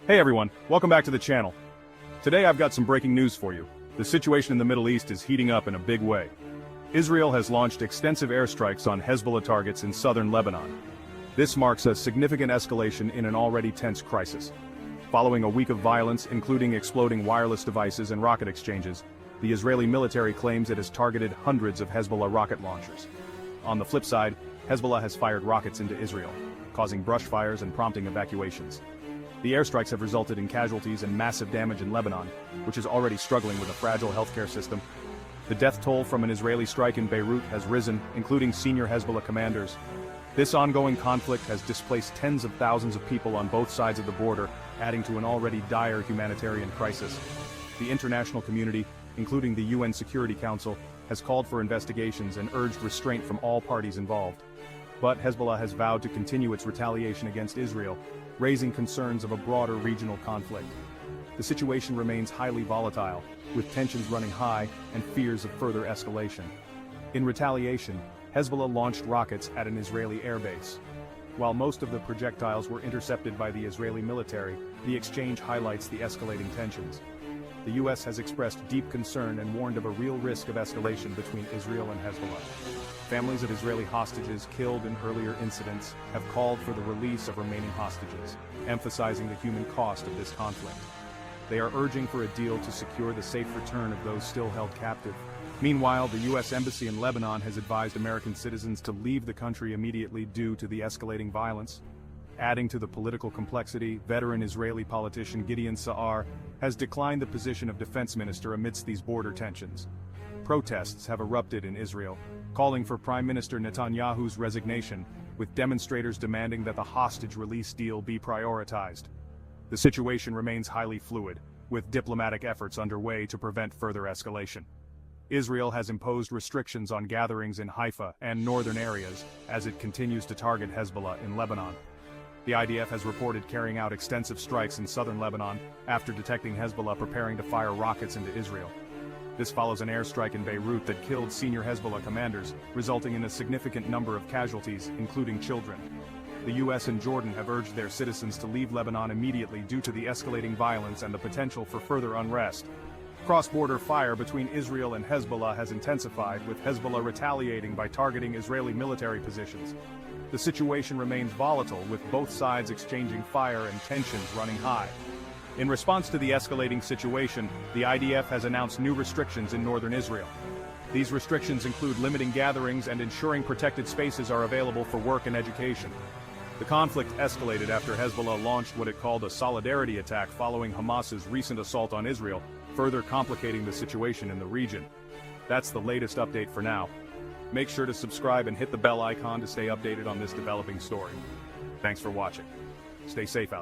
Hey everyone, welcome back to the channel. Today I've got some breaking news for you. The situation in the Middle East is heating up in a big way. Israel has launched extensive airstrikes on Hezbollah targets in southern Lebanon. This marks a significant escalation in an already tense crisis. Following a week of violence, including exploding wireless devices and rocket exchanges, the Israeli military claims it has targeted hundreds of Hezbollah rocket launchers. On the flip side, Hezbollah has fired rockets into Israel, causing brush fires and prompting evacuations. The airstrikes have resulted in casualties and massive damage in Lebanon, which is already struggling with a fragile healthcare system. The death toll from an Israeli strike in Beirut has risen, including senior Hezbollah commanders. This ongoing conflict has displaced tens of thousands of people on both sides of the border, adding to an already dire humanitarian crisis. The international community, including the UN Security Council, has called for investigations and urged restraint from all parties involved. But Hezbollah has vowed to continue its retaliation against Israel, raising concerns of a broader regional conflict. The situation remains highly volatile, with tensions running high and fears of further escalation. In retaliation, Hezbollah launched rockets at an Israeli airbase. While most of the projectiles were intercepted by the Israeli military, the exchange highlights the escalating tensions. The U.S. has expressed deep concern and warned of a real risk of escalation between Israel and Hezbollah. Families of Israeli hostages killed in earlier incidents have called for the release of remaining hostages, emphasizing the human cost of this conflict. They are urging for a deal to secure the safe return of those still held captive. Meanwhile, the U.S. Embassy in Lebanon has advised American citizens to leave the country immediately due to the escalating violence. Adding to the political complexity, veteran Israeli politician Gideon Sa'ar has declined the position of defense minister amidst these border tensions. Protests have erupted in Israel, calling for Prime Minister Netanyahu's resignation, with demonstrators demanding that the hostage release deal be prioritized. The situation remains highly fluid, with diplomatic efforts underway to prevent further escalation. Israel has imposed restrictions on gatherings in Haifa and northern areas as it continues to target Hezbollah in Lebanon. The IDF has reported carrying out extensive strikes in southern Lebanon after detecting Hezbollah preparing to fire rockets into Israel. This follows an airstrike in Beirut that killed senior Hezbollah commanders, resulting in a significant number of casualties, including children. The U.S. and Jordan have urged their citizens to leave Lebanon immediately due to the escalating violence and the potential for further unrest. Cross-border fire between Israel and Hezbollah has intensified, with Hezbollah retaliating by targeting Israeli military positions. The situation remains volatile, with both sides exchanging fire and tensions running high. In response to the escalating situation, the IDF has announced new restrictions in northern Israel. These restrictions include limiting gatherings and ensuring protected spaces are available for work and education. The conflict escalated after Hezbollah launched what it called a solidarity attack following Hamas's recent assault on Israel, further complicating the situation in the region. That's the latest update for now. Make sure to subscribe and hit the bell icon to stay updated on this developing story. Thanks for watching. Stay safe out there.